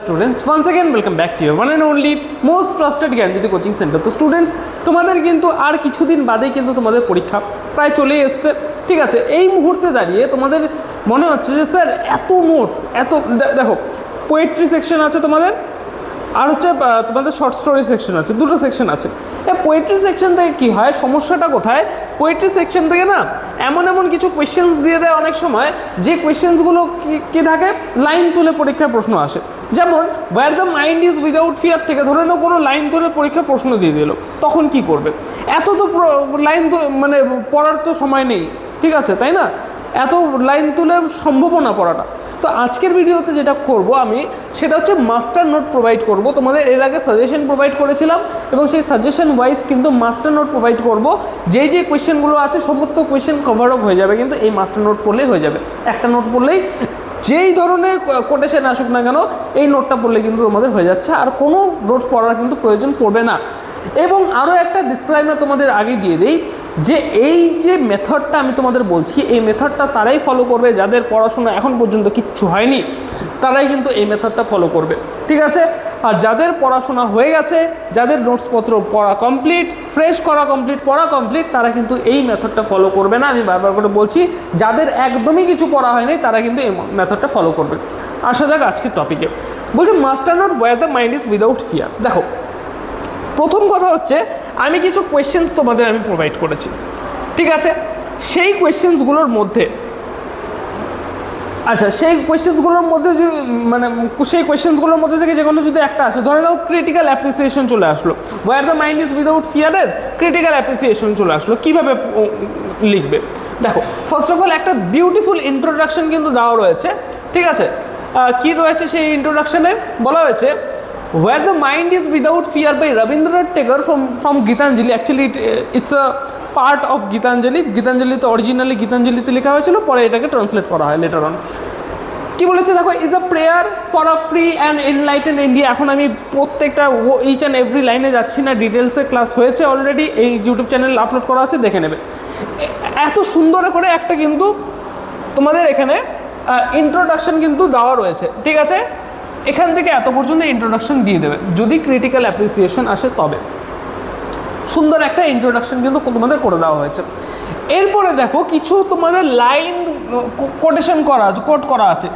Students once again welcome back to your one and only most trusted Gyanjyoti coaching centre. তো students, তোমাদের কিন্তু আর কিছুদিন বাদেই কিন্তু তোমাদের পরীক্ষা প্রায় চলেই এসছে, ঠিক আছে। এই মুহূর্তে দাঁড়িয়ে তোমাদের মনে হচ্ছে যে স্যার এত নোটস, এত দেখো পোয়েট্রি সেকশন আছে তোমাদের, আর হচ্ছে তোমাদের শর্ট স্টোরি সেকশন আছে, দুটো সেকশন আছে। এই পোয়েট্রি সেকশন থেকে কী হয়, সমস্যাটা কোথায়, পোয়েট্রি সেকশন থেকে না এমন কিছু কোয়েশ্চেন্স দিয়ে দেয় অনেক সময়, যে কোয়েশ্চেন্সগুলো কী থাকে, লাইন তুলে পরীক্ষায় প্রশ্ন আসে। যেমন where the mind is without fear থেকে ধরে নাও কোনো লাইন তুলে পরীক্ষায় প্রশ্ন দিয়ে দিল, তখন কি করবে? এত তো লাইন মানে পড়ার তো সময় নেই, ঠিক আছে, তাই না? এত লাইন তুলে সম্ভবও না পড়াটা। তো আজকের ভিডিওতে যেটা করব আমি, সেটা হচ্ছে মাস্টার নোট প্রোভাইড করব। তোমাদের এর আগে সাজেশন প্রোভাইড করেছিলাম এবং সেই সাজেশন ওয়াইজ কিন্তু মাস্টার নোট প্রোভাইড করব। যেই যে কোয়েশ্চেনগুলো আছে সমস্ত কোয়েশ্চেন কভার আপ হয়ে যাবে, কিন্তু এই মাস্টার নোট পড়লেই হয়ে যাবে। একটা নোট পড়লেই যেই ধরনের কোটেশন আসুক না কেন, এই নোটটা পড়লে কিন্তু তোমাদের হয়ে যাচ্ছে, আর কোনো নোট পড়ার কিন্তু প্রয়োজন পড়বে না। এবং আরও একটা ডিসক্লাইমার তোমাদের আগে দিয়ে দিই, যে এই যে মেথডটা আমি তোমাদের বলছি, এই মেথডটা তারাই ফলো করবে যাদের পড়াশোনা এখন পর্যন্ত কিচ্ছু হয়নি, তারাই কিন্তু এই মেথডটা ফলো করবে, ঠিক আছে। আর যাদের পড়াশোনা হয়ে গেছে, যাদের নোটসপত্র পড়া কমপ্লিট, ফ্রেশ করা কমপ্লিট, পড়া কমপ্লিট, তারা কিন্তু এই মেথডটা ফলো করবে না। আমি বারবার করে বলছি, যাদের একদমই কিছু পড়া হয়নি তারা কিন্তু এই মেথডটা ফলো করবে। আসা যাক আজকের টপিকে। বলছি master note where the mind is without fear. দেখো, প্রথম কথা হচ্ছে আমি কিছু কোয়েশ্চেন্স তোমাদের আমি প্রোভাইড করেছি, ঠিক আছে। সেই কোয়েশ্চেন্সগুলোর মধ্যে সেই কোয়েশ্চেন্সগুলোর মধ্যে থেকে যে কোনো যদি একটা আসে, ধরে নাও ক্রিটিক্যাল অ্যাপ্রিসিয়েশন চলে আসলো, where the mind is without ফিয়ারের ক্রিটিক্যাল অ্যাপ্রিসিয়েশন চলে আসলো, কীভাবে লিখবে? দেখো, ফার্স্ট অফ অল একটা বিউটিফুল ইন্ট্রোডাকশন কিন্তু দেওয়া রয়েছে, ঠিক আছে। কী রয়েছে সেই ইন্ট্রোডাকশনে? বলা হয়েছে Where the Mind is Without Fear by Rabindranath Tagore from Gitanjali. Actually it's a part of Gitanjali. Gitanjali তো অরিজিনালি গীতাঞ্জলিতে লেখা হয়েছিল, পরে এটাকে ট্রান্সলেট করা হয় লেটার অন। কী বলেছে দেখো, is a prayer for a free and enlighten India. এখন আমি প্রত্যেকটা ইচ অ্যান্ড এভরি লাইনে যাচ্ছি না, ডিটেলসে ক্লাস হয়েছে অলরেডি, এই ইউটিউব চ্যানেল আপলোড করা আছে, দেখে নেবে। এত সুন্দর করে একটা কিন্তু তোমাদের এখানে ইন্ট্রোডাকশন কিন্তু দেওয়া রয়েছে, ঠিক আছে। এখান থেকে এত পর্যন্ত ইন্ট্রোডাকশন দিয়ে দেবে, যদি ক্রিটিক্যাল অ্যাপ্রিসিয়েশন আসে তবে। সুন্দর একটা ইন্ট্রোডাকশন কিন্তু তোমাদের করে দেওয়া হয়েছে। এরপরে দেখো কিছু তোমাদের লাইন কোটেশন করা আছে, কোট করা আছে।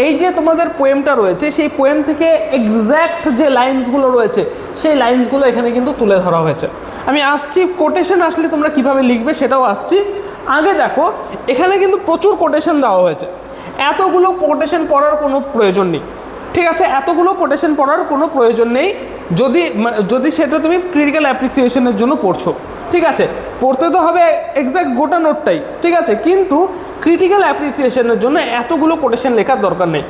এই যে তোমাদের পোয়েমটা রয়েছে, সেই পোয়েম থেকে এক্স্যাক্ট যে লাইন্সগুলো রয়েছে, সেই লাইন্সগুলো এখানে কিন্তু তুলে ধরা হয়েছে। আমি আসছি, কোটেশন আসলে তোমরা কিভাবে লিখবে সেটাও আসছি। আগে দেখো, এখানে কিন্তু প্রচুর কোটেশন দেওয়া হয়েছে। এতগুলো কোটেশন পড়ার কোনো প্রয়োজন নেই, ঠিক আছে। এতগুলো কোটেশন পড়ার কোনো প্রয়োজন নেই যদি সেটা তুমি ক্রিটিক্যাল অ্যাপ্রিসিয়েশনের জন্য পড়ছো, ঠিক আছে। পড়তে তো হবে এক্স্যাক্ট গোটা নোটটাই, ঠিক আছে, কিন্তু ক্রিটিক্যাল অ্যাপ্রিসিয়েশনের জন্য এতগুলো কোটেশন লেখার দরকার নেই।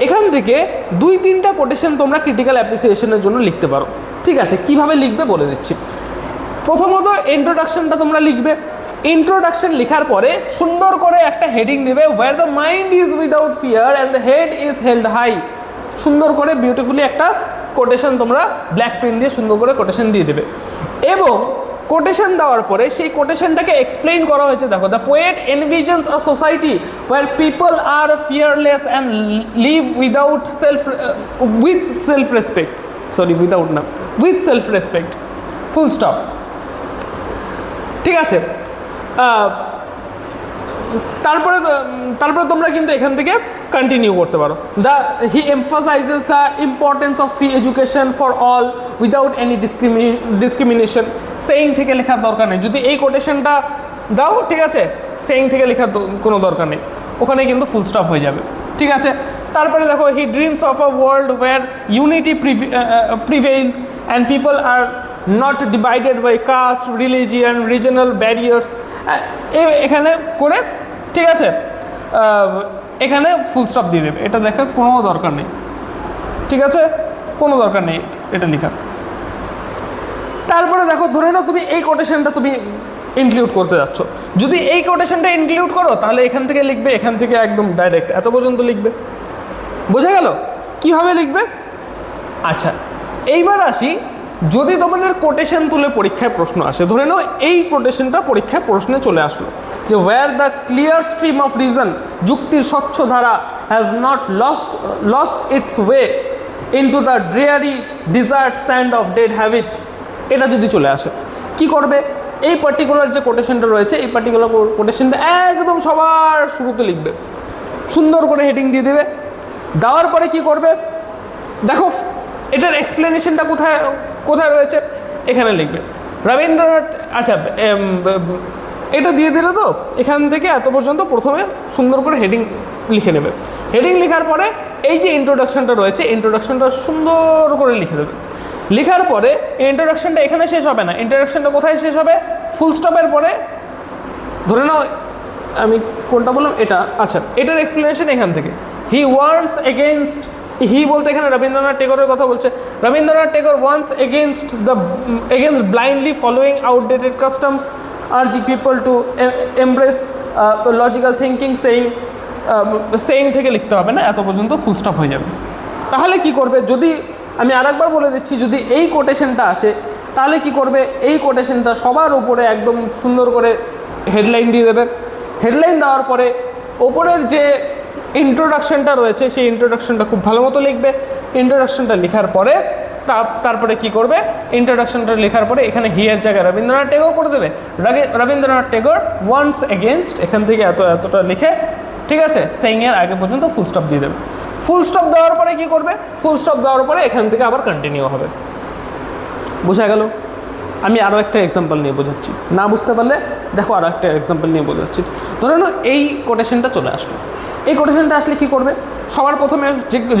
এখান থেকে 2-3টা কোটেশন তোমরা ক্রিটিক্যাল অ্যাপ্রিসিয়েশনের জন্য লিখতে পারো, ঠিক আছে। কিভাবে লিখবে বলে দিচ্ছি। প্রথমত ইন্ট্রোডাকশনটা তোমরা লিখবে। ইন্ট্রোডাকশন লেখার পরে সুন্দর করে একটা হেডিং দেবে, where the mind is without fear and the head is held high. সুন্দর করে বিউটিফুলি একটা কোটেশন তোমরা ব্ল্যাক পেন দিয়ে সুন্দর করে কোটেশন দিয়ে দেবে। এবং কোটেশন দেওয়ার পরে সেই কোটেশনটাকে এক্সপ্লেইন করা হয়েছে। দেখো, the poet envisions a society where people are fearless and live with self respect, full stop, ঠিক আছে। তারপরে তোমরা কিন্তু এখান থেকে কন্টিনিউ করতে পারো। He emphasises the importance of free education for all without any discrimination. Saying থেকে লেখার দরকার নেই, যদি এই কোটেশনটা দাও, ঠিক আছে, সেইং থেকে লেখার কোনো দরকার নেই, ওখানে কিন্তু ফুল স্টপ হয়ে যাবে, ঠিক আছে। তারপরে দেখো, he dreams of a world where unity prevails and people are not divided by caste, religion, regional barriers. এখানে করে, ঠিক আছে, এখানে ফুল স্টপ দিয়ে দেবে। এটা দেখার কোনো দরকার নেই, ঠিক আছে, কোনো দরকার নেই এটা লেখার। তারপরে দেখো, ধরে নাও তুমি এই কোটেশনটা তুমি ইনক্লুড করতে যাচ্ছ। যদি এই কোটেশনটা ইনক্লুড করো, তাহলে এখান থেকে লিখবে, এখান থেকে একদম ডাইরেক্ট এত পর্যন্ত লিখবে। বোঝা গেল কীভাবে লিখবে? আচ্ছা, এইবার আসি, যদি তোমাদের কোটেশন তুলে পরীক্ষায় প্রশ্ন আসে, ধরে নাও এই কোটেশনটা পরীক্ষায় প্রশ্নে চলে আসলো, যে where the clear stream of reason, যুক্তির স্বচ্ছ ধারা, has not lost its way into the dreary desert sand of dead habit, এটা যদি চলে আসে কি করবে, এই পার্টিকুলার যে কোটেশনটা রয়েছে এই পার্টিকুলার কোটেশনটা একদম সবার শুরুতে লিখবে, সুন্দর করে হেডিং দিয়ে দেবে। দেওয়ার পরে কি করবে, দেখো এটার এক্সপ্লেনেশনটা কোথায় কোথায় রয়েছে, এখানে লিখবে রবীন্দ্রনাথ। আচ্ছা এটা দিয়ে দিলে তো এখান থেকে এত পর্যন্ত প্রথমে সুন্দর করে হেডিং লিখে নেবে। হেডিং লেখার পরে এই যে ইন্ট্রোডাকশনটা রয়েছে ইন্ট্রোডাকশনটা সুন্দর করে লিখে দেবে। লেখার পরে ইন্ট্রোডাকশনটা এখানে শেষ হবে না, ইন্ট্রোডাকশনটা কোথায় শেষ হবে, ফুল স্টপের পরে ধরে নাও আমি কোনটা বললাম এটা, আচ্ছা এটার এক্সপ্লেনেশন এখান থেকে। হি ওয়ার্নস এগেনস্ট, হি বলতে এখানে রবীন্দ্রনাথ টেগরের কথা বলছে। Rabindranath Tagore once against blindly following outdated customs, urging people to embrace logical thinking, saying থেকে লিখতে হবে না, এত পর্যন্ত ফুল স্টপ হয়ে যাবে। তাহলে কি করবে, যদি আমি আরেকবার বলে দিচ্ছি, যদি এই কোটেশনটা আসে তাহলে কি করবে, এই কোটেশনটা সবার উপরে একদম সুন্দর করে হেডলাইন দিয়ে দেবে। হেডলাইন দেওয়ার পরে ওপরের যে ইন্ট্রোডাকশনটা রয়েছে সেই ইন্ট্রোডাকশনটা খুব ভালো মতো লিখবে। ইন্ট্রোডাকশনটা লেখার পরে তারপরে কি করবে, ইন্ট্রোডাকশনটা লেখার পরে এখানে হিয়ার জায়গায় রবীন্দ্রনাথ টেগর করে দেবে। রবীন্দ্রনাথ টেগর ওয়ান্স এগেনস্ট এখান থেকে এতটা লিখে, ঠিক আছে, সেইংয়ের আগে পর্যন্ত ফুল স্টপ দিয়ে দেবে। ফুল স্টপ দেওয়ার পরে কি করবে, ফুল স্টপ দেওয়ার পরে এখান থেকে আবার কন্টিনিউ হবে। বোঝা গেল? আমি আরও একটা এক্সাম্পল নিয়ে বোঝাচ্ছি, না বুঝতে পারলে দেখো আরও একটা এক্সাম্পল নিয়ে বোঝাচ্ছি। ধরে নাও এই কোটেশনটা চলে আসলো, এই কোটেশনটা আসলে কি করবে, সবার প্রথমে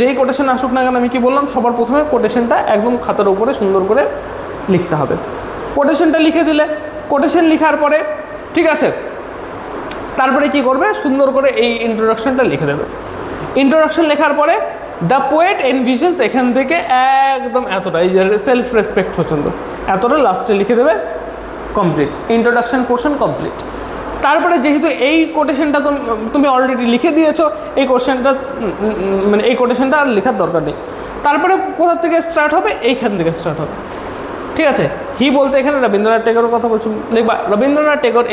যেই কোটেশন আসুক না কেন আমি কি বললাম, সবার প্রথমে কোটেশনটা একদম খাতার উপরে সুন্দর করে লিখতে হবে। কোটেশনটা লিখে দিলে, কোটেশন লেখার পরে ঠিক আছে, তারপরে কি করবে, সুন্দর করে এই ইন্ট্রোডাকশনটা লিখে দেবে। ইন্ট্রোডাকশন লেখার পরে দ্য পোয়েট এনভিশনস এখান থেকে একদম এতটা, এই যে সেলফ রেসপেক্ট পর্যন্ত এতটা লাস্টে লিখে দেবে, কমপ্লিট, ইন্ট্রোডাকশন পোর্শন কমপ্লিট। তারপরে যেহেতু এই কোটেশনটা তুমি অলরেডি লিখে দিয়েছো, এই কোশ্চেনটা মানে এই কোটেশনটা আর লেখার দরকার নেই। তারপরে কোথা থেকে স্টার্ট হবে, এইখান থেকে স্টার্ট হবে, ঠিক আছে। হি বলতে এখানে রবীন্দ্রনাথ টেগরের কথা বলছি, লিখবা Rabindranath Tagore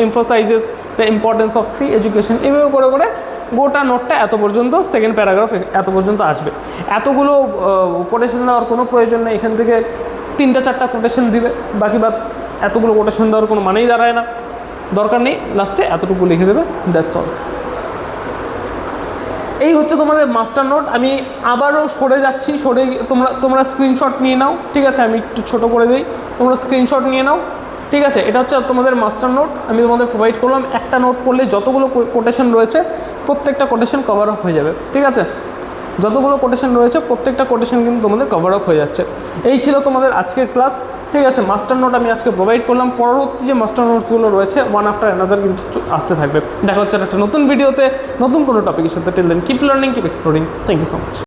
emphasises the importance of free education. এভাবে করে করে গোটা নোটটা এত পর্যন্ত, সেকেন্ড প্যারাগ্রাফ এত পর্যন্ত আসবে। এতগুলো কোটেশন দেওয়ার কোনো প্রয়োজন নেই, এখান থেকে 3-4টা কোটেশন দিবে, বাকি বাদ এতগুলো কোটেশন দেওয়ার কোনো মানেই দাঁড়ায় না, দরকার নেই, লাস্টে এতটুকু লিখে দেবে, দ্যাটস অল। এই হচ্ছে তোমাদের মাস্টার নোট। আমি আবারও সরে যাচ্ছি, সরে তোমরা স্ক্রিনশট নিয়ে নাও, ঠিক আছে, আমি একটু ছোটো করে দিই, তোমরা স্ক্রিনশট নিয়ে নাও, ঠিক আছে। এটা হচ্ছে তোমাদের মাস্টার নোট, আমি তোমাদের প্রোভাইড করলাম। একটা নোট পড়লে যতগুলো কোটেশন রয়েছে প্রত্যেকটা কোটেশন কভার আপ হয়ে যাবে, ঠিক আছে। যতগুলো কোটেশন রয়েছে প্রত্যেকটা কোটেশন কিন্তু তোমাদের কভার আপ হয়ে যাচ্ছে। এই ছিল তোমাদের আজকের ক্লাস, ঠিক আছে। মাস্টার নোট আমি আজকে প্রোভাইড করলাম, পরবর্তী যে মাস্টার নোটসগুলো রয়েছে ওয়ান আফটার অ্যানাদার কিন্তু আসতে থাকবে। দেখা হচ্ছে একটা নতুন ভিডিওতে নতুন কোনো টপিকের সাথে। Till then keep learning, keep exploring. Thank you so much.